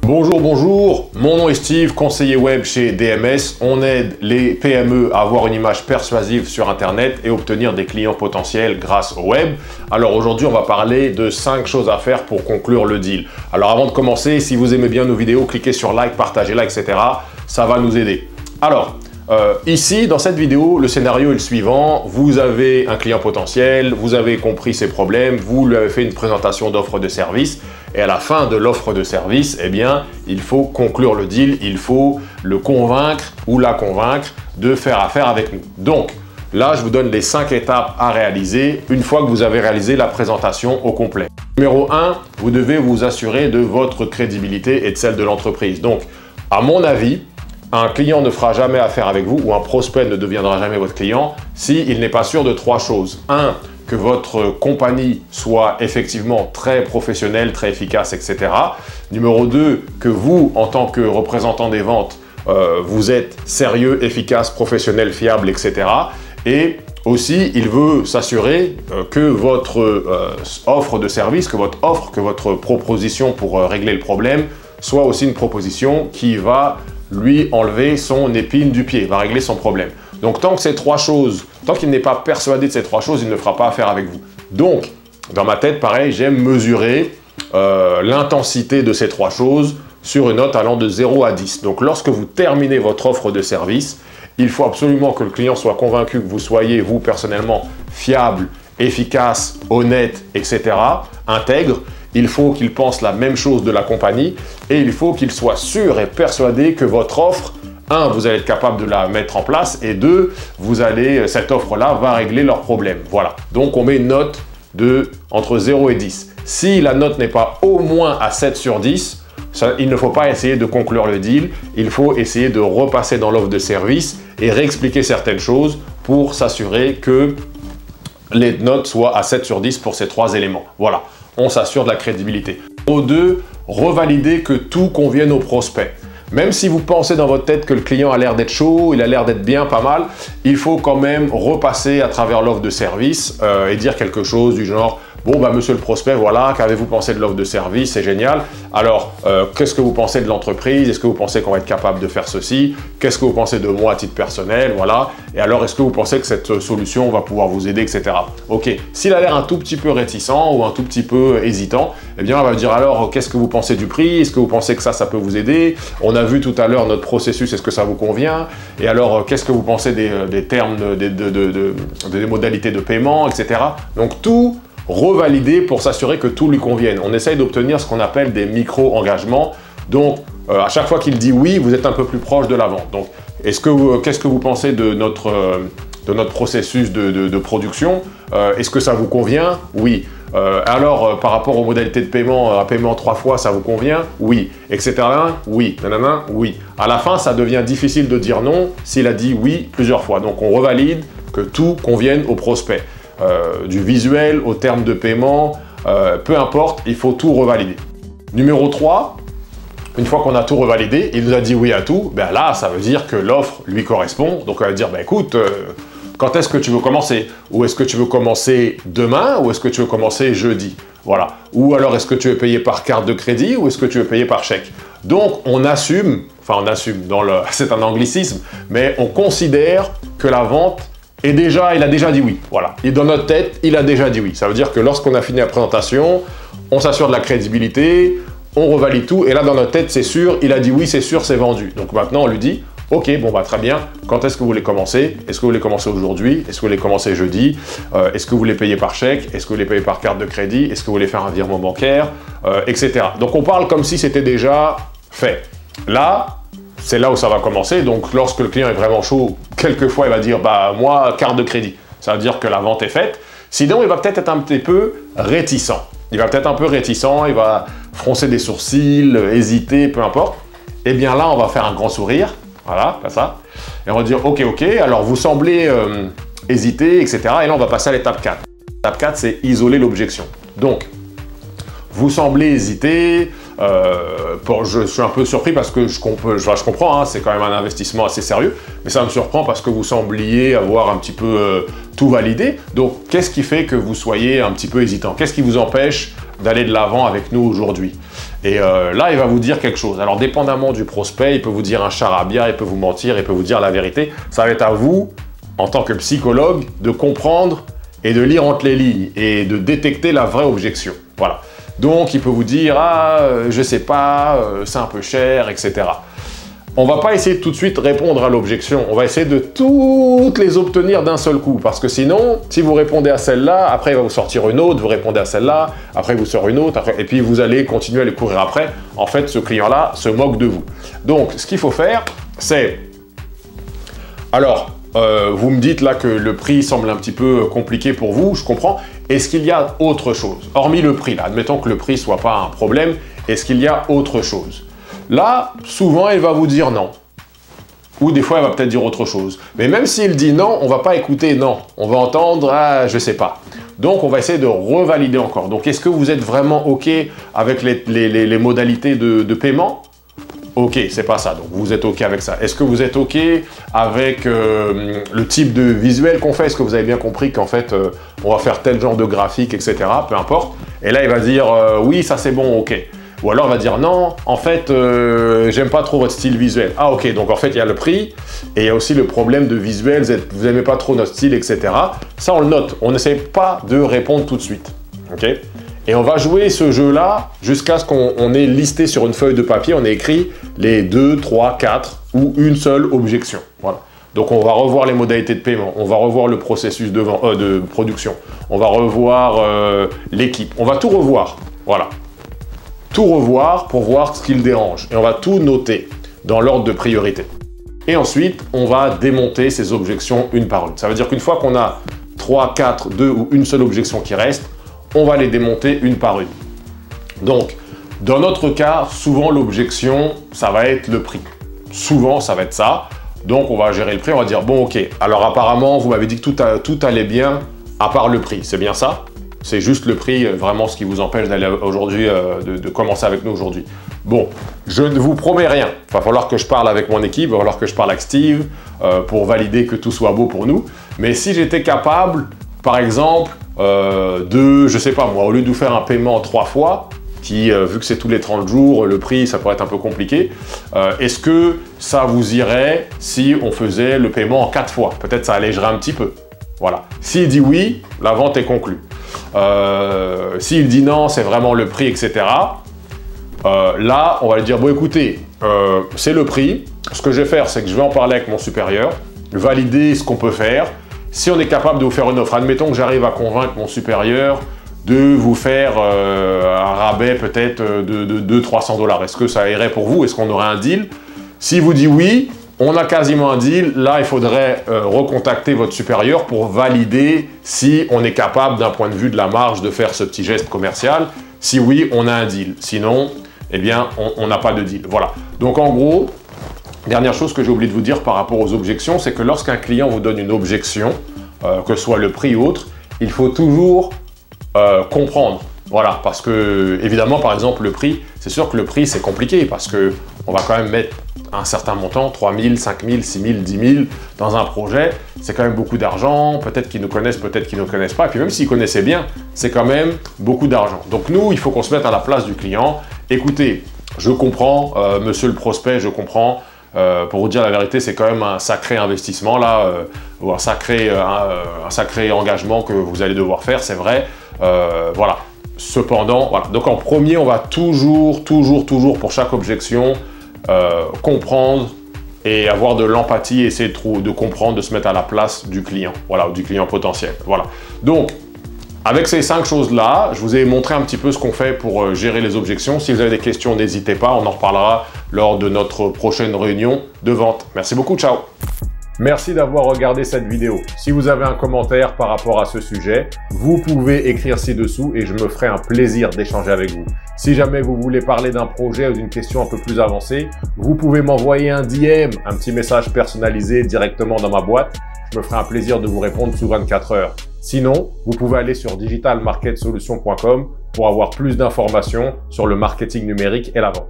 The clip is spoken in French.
Bonjour, bonjour, mon nom est Steve, conseiller web chez DMS. On aide les PME à avoir une image persuasive sur Internet et obtenir des clients potentiels grâce au web. Alors aujourd'hui, on va parler de 5 choses à faire pour conclure le deal. Alors avant de commencer, si vous aimez bien nos vidéos, cliquez sur like, partagez-la, etc. Ça va nous aider. Alors, ici, dans cette vidéo, le scénario est le suivant. Vous avez un client potentiel, vous avez compris ses problèmes, vous lui avez fait une présentation d'offre de service et à la fin de l'offre de service, eh bien, il faut conclure le deal, il faut le convaincre ou la convaincre de faire affaire avec nous. Donc, là, je vous donne les 5 étapes à réaliser une fois que vous avez réalisé la présentation au complet. Numéro 1, vous devez vous assurer de votre crédibilité et de celle de l'entreprise. Donc, à mon avis, un client ne fera jamais affaire avec vous ou un prospect ne deviendra jamais votre client s'il n'est pas sûr de 3 choses. 1, que votre compagnie soit effectivement très professionnelle, très efficace, etc. Numéro 2, que vous, en tant que représentant des ventes, vous êtes sérieux, efficace, professionnel, fiable, etc. Et aussi, il veut s'assurer que votre offre de service, que votre proposition pour régler le problème soit aussi une proposition qui va lui enlever son épine du pied, va régler son problème. Donc tant que ces 3 choses, tant qu'il n'est pas persuadé de ces 3 choses, il ne fera pas affaire avec vous. Donc, dans ma tête, pareil, j'aime mesurer l'intensité de ces 3 choses sur une note allant de 0 à 10. Donc lorsque vous terminez votre offre de service, il faut absolument que le client soit convaincu que vous soyez, vous personnellement, fiable, efficace, honnête, etc., intègre. Il faut qu'il pense la même chose de la compagnie et il faut qu'il soit sûr et persuadé que votre offre, 1, vous allez être capable de la mettre en place et 2, cette offre-là va régler leurs problèmes. Voilà. Donc, on met une note entre 0 et 10. Si la note n'est pas au moins à 7 sur 10, il ne faut pas essayer de conclure le deal. Il faut essayer de repasser dans l'offre de service et réexpliquer certaines choses pour s'assurer que les notes soient à 7 sur 10 pour ces 3 éléments. Voilà. On s'assure de la crédibilité. Numéro 2, revalider que tout convienne au prospect. Même si vous pensez dans votre tête que le client a l'air d'être chaud, il a l'air d'être bien, pas mal, il faut quand même repasser à travers l'offre de service et dire quelque chose du genre « Bon, bah, monsieur le prospect, voilà, qu'avez-vous pensé de l'offre de service? C'est génial. Alors, qu'est-ce que vous pensez de l'entreprise? Est-ce que vous pensez qu'on va être capable de faire ceci? Qu'est-ce que vous pensez de moi à titre personnel? Voilà. Et alors, est-ce que vous pensez que cette solution va pouvoir vous aider, etc. » Ok. S'il a l'air un tout petit peu réticent ou un tout petit peu hésitant, eh bien, on va dire alors, qu'est-ce que vous pensez du prix? Est-ce que vous pensez que ça peut vous aider? On a vu tout à l'heure notre processus, est-ce que ça vous convient? Et alors, qu'est-ce que vous pensez des termes, des modalités de paiement, etc. Donc, tout revalider pour s'assurer que tout lui convienne. On essaye d'obtenir ce qu'on appelle des micro-engagements. Donc, à chaque fois qu'il dit oui, vous êtes un peu plus proche de la vente. Donc, qu'est-ce que vous pensez de notre processus de production? Est-ce que ça vous convient? Oui. Alors, par rapport aux modalités de paiement, un paiement 3 fois, ça vous convient? Oui. Etc. Oui. Nanana, oui. À la fin, ça devient difficile de dire non s'il a dit oui plusieurs fois. Donc, on revalide que tout convienne au prospect. Du visuel au terme de paiement, peu importe, il faut tout revalider. Numéro 3, une fois qu'on a tout revalidé, il nous a dit oui à tout, ben là, ça veut dire que l'offre lui correspond. Donc, on va dire, ben écoute, quand est-ce que tu veux commencer? Ou est-ce que tu veux commencer demain? Ou est-ce que tu veux commencer jeudi? Voilà. Ou alors, est-ce que tu veux payer par carte de crédit? Ou est-ce que tu veux payer par chèque? Donc, on assume, c'est un anglicisme, mais on considère que la vente il a déjà dit oui, voilà. Et dans notre tête, il a déjà dit oui. Ça veut dire que lorsqu'on a fini la présentation, on s'assure de la crédibilité, on revalide tout, et là, dans notre tête, c'est sûr, il a dit oui, c'est sûr, c'est vendu. Donc maintenant, on lui dit, ok, bon, bah très bien, quand est-ce que vous voulez commencer? Est-ce que vous voulez commencer aujourd'hui? Est-ce que vous voulez commencer jeudi? Est-ce que vous voulez payer par chèque? Est-ce que vous voulez payer par carte de crédit? Est-ce que vous voulez faire un virement bancaire? Etc. Donc, on parle comme si c'était déjà fait. Là, c'est là où ça va commencer. Donc, lorsque le client est vraiment chaud, quelquefois, il va dire « bah moi, carte de crédit ». Ça veut dire que la vente est faite. Sinon, il va peut-être être un petit peu réticent. Il va froncer des sourcils, hésiter, peu importe. Eh bien là, on va faire un grand sourire. Voilà, comme ça. Et on va dire « ok, alors vous semblez hésiter, etc. » Et là, on va passer à l'étape 4. L'étape 4, c'est isoler l'objection. Donc, vous semblez hésiter, Je suis un peu surpris parce que je comprends, hein, c'est quand même un investissement assez sérieux, mais ça me surprend parce que vous sembliez avoir un petit peu tout validé. Donc, qu'est-ce qui fait que vous soyez un petit peu hésitant? Qu'est-ce qui vous empêche d'aller de l'avant avec nous aujourd'hui? Et là, il va vous dire quelque chose. Alors, dépendamment du prospect, il peut vous dire un charabia, il peut vous mentir, il peut vous dire la vérité. Ça va être à vous, en tant que psychologue, de comprendre et de lire entre les lignes et de détecter la vraie objection. Voilà. Donc, il peut vous dire « Ah, je sais pas, c'est un peu cher, etc. » On va pas essayer de tout de suite répondre à l'objection. On va essayer de toutes les obtenir d'un seul coup. Parce que sinon, si vous répondez à celle-là, après il va vous sortir une autre, vous répondez à celle-là, après il vous sort une autre, après, et puis vous allez continuer à les courir après. En fait, ce client-là se moque de vous. Donc, ce qu'il faut faire, c'est... Alors, vous me dites là que le prix semble un petit peu compliqué pour vous, je comprends. Est-ce qu'il y a autre chose? Hormis le prix, là, admettons que le prix ne soit pas un problème, est-ce qu'il y a autre chose? Là, souvent, il va vous dire non. Ou des fois, il va peut-être dire autre chose. Mais même s'il dit non, on ne va pas écouter non. On va entendre « Ah, je ne sais pas ». Donc, on va essayer de revalider encore. Donc, est-ce que vous êtes vraiment OK avec les modalités de paiement? OK, c'est pas ça. Donc, vous êtes OK avec ça. Est-ce que vous êtes OK avec le type de visuel qu'on fait? Est-ce que vous avez bien compris qu'en fait, on va faire tel genre de graphique, etc. Peu importe. Et là, il va dire oui, ça c'est bon, OK. Ou alors, il va dire non, en fait, j'aime pas trop votre style visuel. Ah, OK, donc en fait, il y a le prix et il y a aussi le problème de visuel, vous n'aimez pas trop notre style, etc. Ça, on le note. On n'essaie pas de répondre tout de suite. OK? Et on va jouer ce jeu-là jusqu'à ce qu'on ait listé sur une feuille de papier, on ait écrit les 2, 3, 4 ou une seule objection. Voilà. Donc, on va revoir les modalités de paiement, on va revoir le processus de production, on va revoir l'équipe, on va tout revoir. Voilà. Tout revoir pour voir ce qui le dérange. Et on va tout noter dans l'ordre de priorité. Et ensuite, on va démonter ces objections une par une. Ça veut dire qu'une fois qu'on a 3, 4, 2 ou une seule objection qui reste, on va les démonter une par une. Donc, dans notre cas, souvent l'objection, ça va être le prix. Souvent, ça va être ça. Donc, on va gérer le prix, on va dire, bon, ok, alors apparemment, vous m'avez dit que tout allait bien, à part le prix, c'est bien ça? C'est juste le prix, vraiment, ce qui vous empêche d'aller aujourd'hui, de commencer avec nous aujourd'hui. Bon, je ne vous promets rien. Il va falloir que je parle avec mon équipe, il va falloir que je parle avec Steve pour valider que tout soit beau pour nous. Mais si j'étais capable, par exemple, je sais pas moi, au lieu de vous faire un paiement 3 fois, qui, vu que c'est tous les 30 jours, le prix, ça pourrait être un peu compliqué, est-ce que ça vous irait si on faisait le paiement en 4 fois? Peut-être ça allégerait un petit peu. Voilà. S'il dit oui, la vente est conclue. S'il dit non, c'est vraiment le prix, etc. Là, on va lui dire, bon écoutez, c'est le prix. Ce que je vais faire, c'est que je vais en parler avec mon supérieur, valider ce qu'on peut faire. Si on est capable de vous faire une offre, admettons que j'arrive à convaincre mon supérieur de vous faire un rabais peut-être de 200-300 $. Est-ce que ça irait pour vous? Est-ce qu'on aurait un deal? S'il vous dit oui, on a quasiment un deal. Là, il faudrait recontacter votre supérieur pour valider si on est capable, d'un point de vue de la marge, de faire ce petit geste commercial. Si oui, on a un deal. Sinon, eh bien, on n'a pas de deal. Voilà. Donc, en gros, dernière chose que j'ai oublié de vous dire par rapport aux objections, c'est que lorsqu'un client vous donne une objection, que ce soit le prix ou autre, il faut toujours comprendre. Voilà, parce que, évidemment, par exemple, le prix, c'est sûr que le prix, c'est compliqué parce que on va quand même mettre un certain montant, 3 000, 5 000, 6 000, 10 000 dans un projet. C'est quand même beaucoup d'argent. Peut-être qu'ils nous connaissent, peut-être qu'ils ne nous connaissent pas. Et puis même s'ils connaissaient bien, c'est quand même beaucoup d'argent. Donc nous, il faut qu'on se mette à la place du client. Écoutez, je comprends, monsieur le prospect, je comprends. Pour vous dire la vérité, c'est quand même un sacré investissement là, ou un sacré engagement que vous allez devoir faire, c'est vrai. Voilà. Cependant, voilà. Donc en premier, on va toujours, pour chaque objection, comprendre et avoir de l'empathie, essayer de comprendre, de se mettre à la place du client, voilà, ou du client potentiel. Voilà. Donc, avec ces 5 choses-là, je vous ai montré un petit peu ce qu'on fait pour gérer les objections. Si vous avez des questions, n'hésitez pas, on en reparlera lors de notre prochaine réunion de vente. Merci beaucoup, ciao! Merci d'avoir regardé cette vidéo. Si vous avez un commentaire par rapport à ce sujet, vous pouvez écrire ci-dessous et je me ferai un plaisir d'échanger avec vous. Si jamais vous voulez parler d'un projet ou d'une question un peu plus avancée, vous pouvez m'envoyer un DM, un petit message personnalisé directement dans ma boîte. je me ferai un plaisir de vous répondre sous 24 heures. Sinon, vous pouvez aller sur digitalmarketsolutions.com pour avoir plus d'informations sur le marketing numérique et la vente.